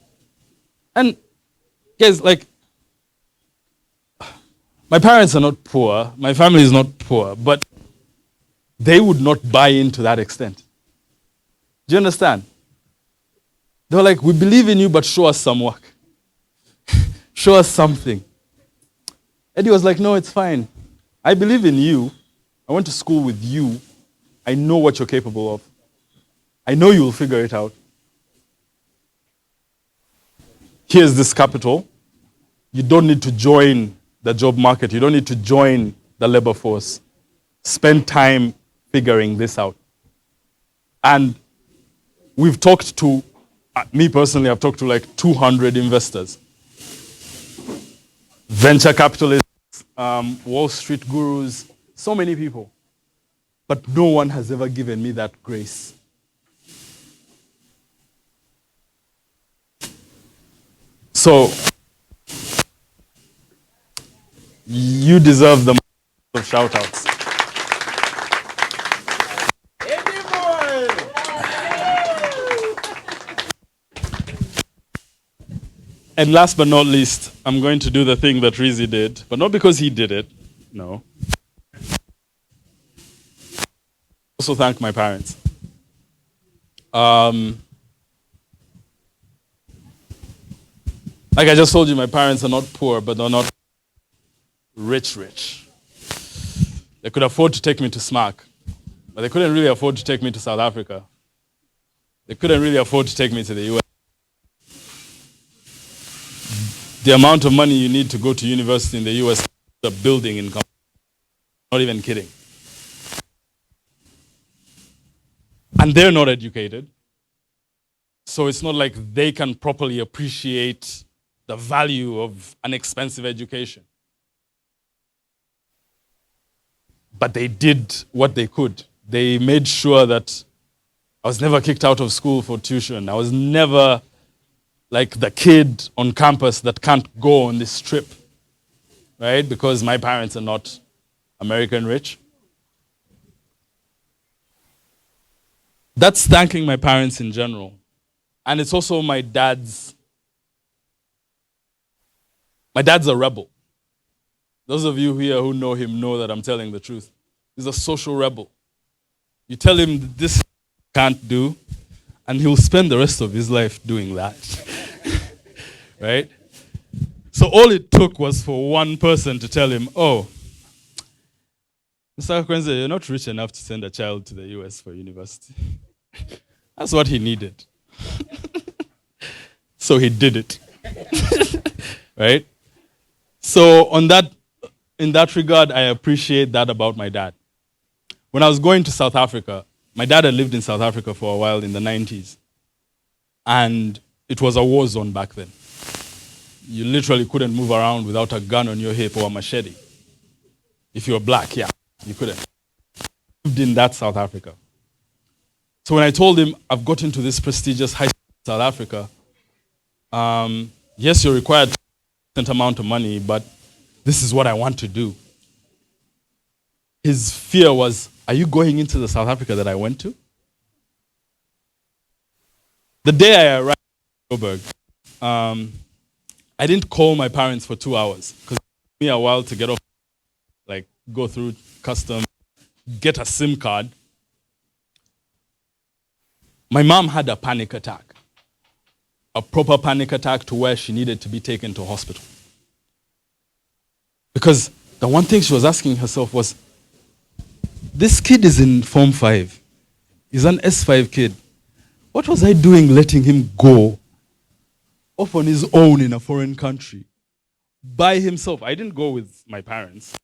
And guys, like, my parents are not poor, my family is not poor, but they would not buy into that extent. Do you understand? They were like, we believe in you, but show us some work. Show us something. Eddie was like, no, it's fine. I believe in you. I went to school with you. I know what you're capable of. I know you'll figure it out. Here's this capital. You don't need to join the job market. You don't need to join the labor force. Spend time figuring this out. And we've talked to, me personally, I've talked to like 200 investors. Venture capitalists, Wall Street gurus, so many people. But no one has ever given me that grace. So, you deserve the of shout-outs. And last but not least, I'm going to do the thing that Rizzi did, but not because he did it, no. Also thank my parents. Like I just told you, my parents are not poor, but they're not rich. They could afford to take me to SMAC, but they couldn't really afford to take me to South Africa. They couldn't really afford to take me to the US. The amount of money you need to go to university in the US, the building in Kampala. Not even kidding. And they're not educated. So it's not like they can properly appreciate the value of an expensive education. But they did what they could. They made sure that I was never kicked out of school for tuition. I was never like the kid on campus that can't go on this trip, right? Because my parents are not American rich. That's thanking my parents in general. And it's also my dad's a rebel. Those of you here who know him know that I'm telling the truth. He's a social rebel. You tell him this he can't do, and he'll spend the rest of his life doing that. Right? So all it took was for one person to tell him, oh, Mr. Kakwenzire, you're not rich enough to send a child to the US for university. That's what he needed. So he did it. Right? So in that regard, I appreciate that about my dad. When I was going to South Africa, my dad had lived in South Africa for a while in the 90s. And it was a war zone back then. You literally couldn't move around without a gun on your hip or a machete. If you were black, yeah, you couldn't. Lived in that South Africa. So when I told him I've got into this prestigious high school in South Africa, yes, you're required a certain amount of money, but this is what I want to do. His fear was, are you going into the South Africa that I went to? The day I arrived in Joburg, I didn't call my parents for 2 hours because it took me a while to get off, like go through customs, get a SIM card. My mom had a panic attack, a proper panic attack to where she needed to be taken to hospital. Because the one thing she was asking herself was, this kid is in Form 5. He's an S5 kid. What was I doing letting him go off on his own in a foreign country by himself? I didn't go with my parents.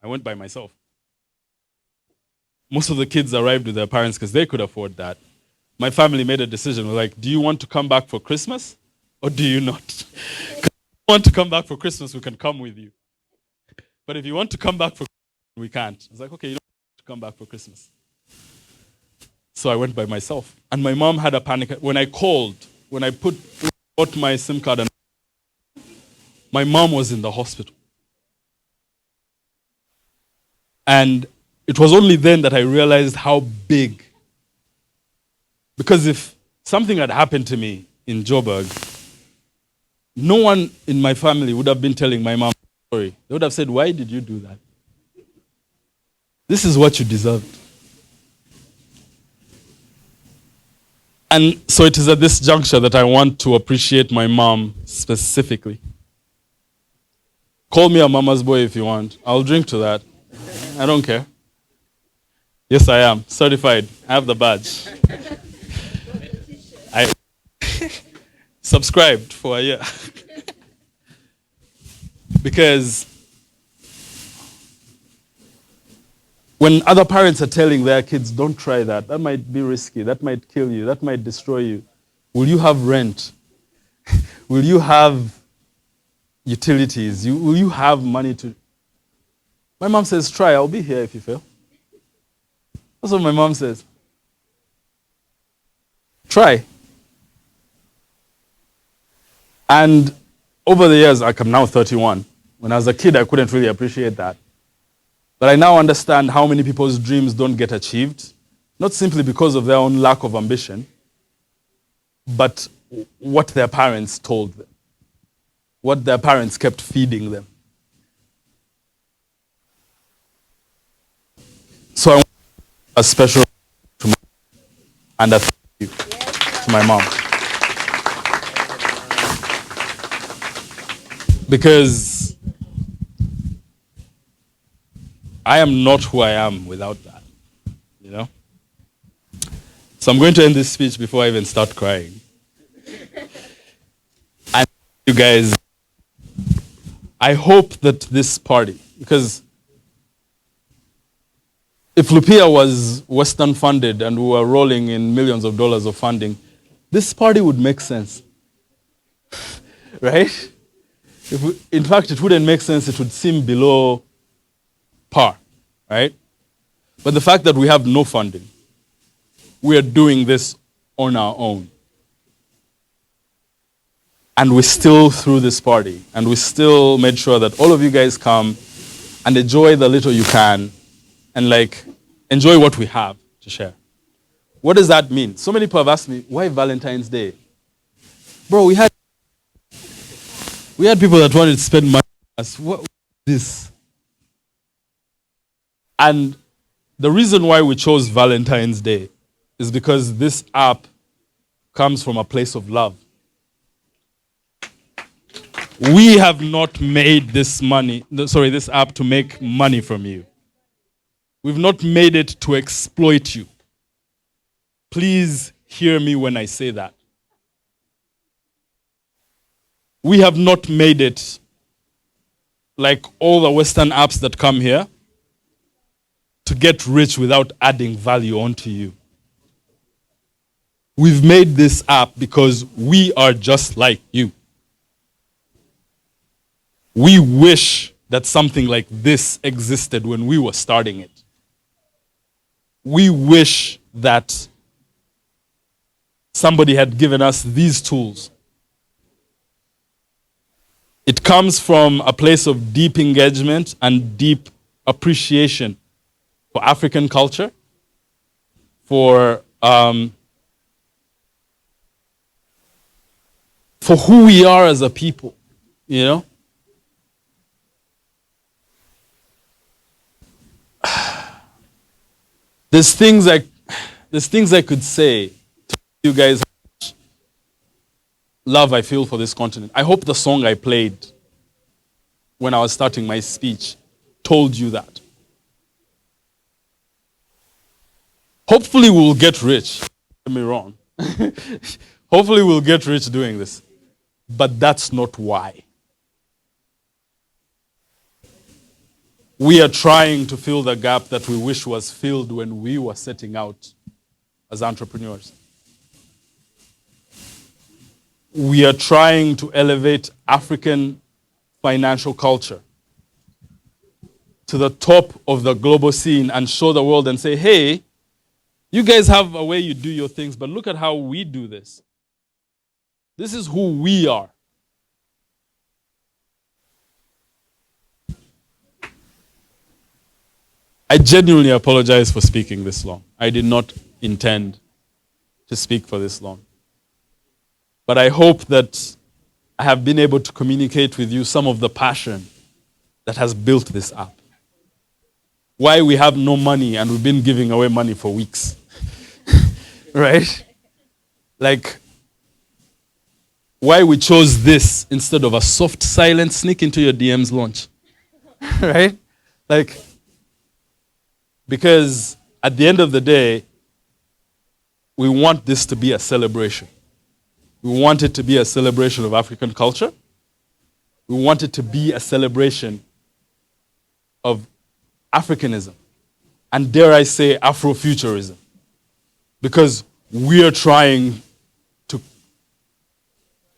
I went by myself. Most of the kids arrived with their parents because they could afford that. My family made a decision. We're like, do you want to come back for Christmas or do you not? If you want to come back for Christmas, we can come with you. But if you want to come back for Christmas, we can't. I was like, okay, you don't have to come back for Christmas. So I went by myself. And my mom had a panic. When I bought my SIM card, and my mom was in the hospital. And it was only then that I realized how big. Because if something had happened to me in Joburg, no one in my family would have been telling my mom the story. They would have said, why did you do that? This is what you deserved. And so it is at this juncture that I want to appreciate my mom specifically. Call me a mama's boy if you want. I'll drink to that. I don't care. Yes, I am. Certified. I have the badge. I subscribed for a year. Because when other parents are telling their kids, don't try that, that might be risky, that might kill you, that might destroy you. Will you have rent? Will you have utilities? Will you have money to... My mom says, try, I'll be here if you fail. That's what my mom says. Try. And over the years, like I'm now 31. When I was a kid, I couldn't really appreciate that. But I now understand how many people's dreams don't get achieved, not simply because of their own lack of ambition, but what their parents told them, what their parents kept feeding them. So I want a special to my and a thank you to my mom. Because I am not who I am without that, you know? So I'm going to end this speech before I even start crying. And you guys, I hope that this party, because if Lupiiya was Western funded and we were rolling in millions of dollars of funding, this party would make sense, right? In fact, it wouldn't make sense. It would seem below par, right? But the fact that we have no funding, we are doing this on our own. And we still threw this party. And we still made sure that all of you guys come and enjoy the little you can and like enjoy what we have to share. What does that mean? So many people have asked me, why Valentine's Day? Bro, we had people that wanted to spend money on us. What is this? And the reason why we chose Valentine's Day is because this app comes from a place of love. We have not made this app to make money from you. We've not made it to exploit you. Please hear me when I say that. We have not made it like all the Western apps that come here to get rich without adding value onto you. We've made this app because we are just like you. We wish that something like this existed when we were starting it. We wish that somebody had given us these tools. It comes from a place of deep engagement and deep appreciation for African culture, for who we are as a people, you know? There's things I could say to you guys how much love I feel for this continent. I hope the song I played when I was starting my speech told you that. Hopefully we'll get rich. Don't get me wrong. Hopefully we'll get rich doing this. But that's not why. We are trying to fill the gap that we wish was filled when we were setting out as entrepreneurs. We are trying to elevate African financial culture to the top of the global scene and show the world and say, hey, you guys have a way you do your things, but look at how we do this. This is who we are. I genuinely apologize for speaking this long. I did not intend to speak for this long. But I hope that I have been able to communicate with you some of the passion that has built this app. Why we have no money and we've been giving away money for weeks. Right? Like, why we chose this instead of a soft, silent sneak into your DMs launch. Right? Like, because at the end of the day, we want this to be a celebration. We want it to be a celebration of African culture. We want it to be a celebration of Africanism. And dare I say, Afrofuturism. Because we are trying to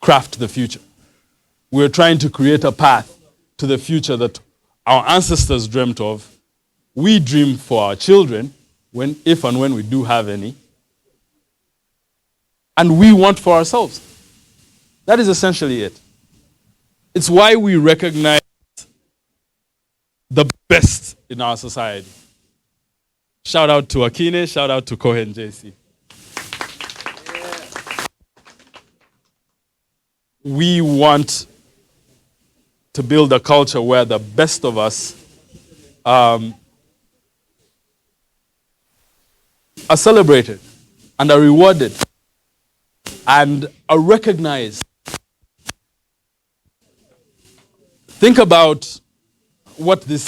craft the future. We are trying to create a path to the future that our ancestors dreamt of. We dream for our children, if and when we do have any. And we want for ourselves. That is essentially it. It's why we recognize the best in our society. Shout out to Akine, shout out to Cohen JC. We want to build a culture where the best of us are celebrated and are rewarded and are recognized. Think about what this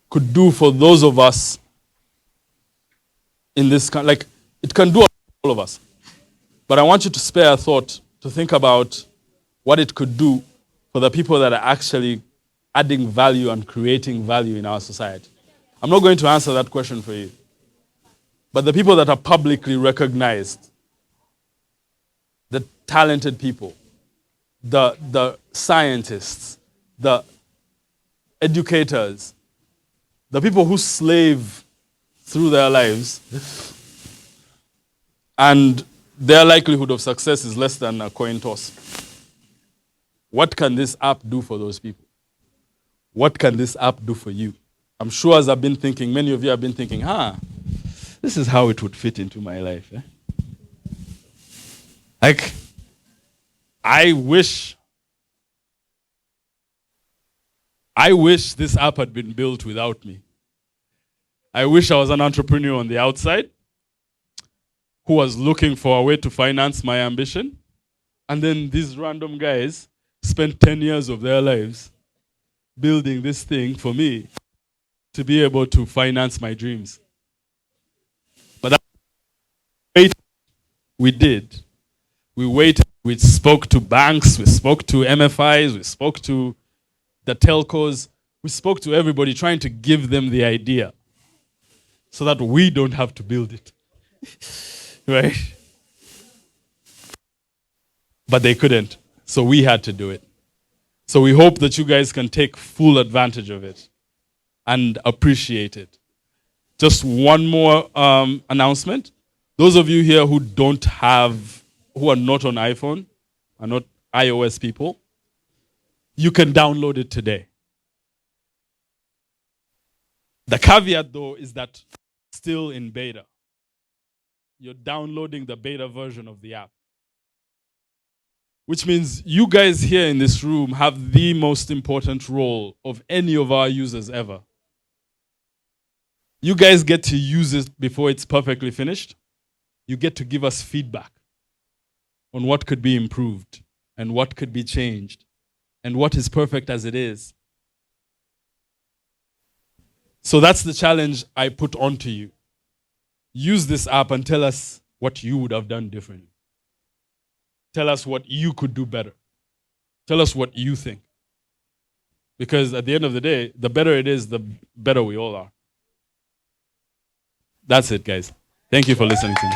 could do for those of us in this country. Like, it can do for all of us. But I want you to spare a thought to think about what it could do for the people that are actually adding value and creating value in our society. I'm not going to answer that question for you. But the people that are publicly recognized, the talented people, the scientists, the educators, the people who slave through their lives and their likelihood of success is less than a coin toss. What can this app do for those people? What can this app do for you? I'm sure as I've been thinking, many of you have been thinking, this is how it would fit into my life. Like, I wish this app had been built without me. I wish I was an entrepreneur on the outside who was looking for a way to finance my ambition. And then these random guys spent 10 years of their lives building this thing for me to be able to finance my dreams. But that's we did. We waited. We spoke to banks. We spoke to MFIs. We spoke to the telcos. We spoke to everybody trying to give them the idea so that we don't have to build it. Right? But they couldn't. So we had to do it. So we hope that you guys can take full advantage of it and appreciate it. Just one more announcement. Those of you here who who are not on iPhone, are not iOS people, you can download it today. The caveat, though, is that it's still in beta. You're downloading the beta version of the app. Which means you guys here in this room have the most important role of any of our users ever. You guys get to use it before it's perfectly finished. You get to give us feedback on what could be improved and what could be changed and what is perfect as it is. So that's the challenge I put onto you. Use this app and tell us what you would have done differently. Tell us what you could do better. Tell us what you think. Because at the end of the day, the better it is, the better we all are. That's it, guys. Thank you for listening to me.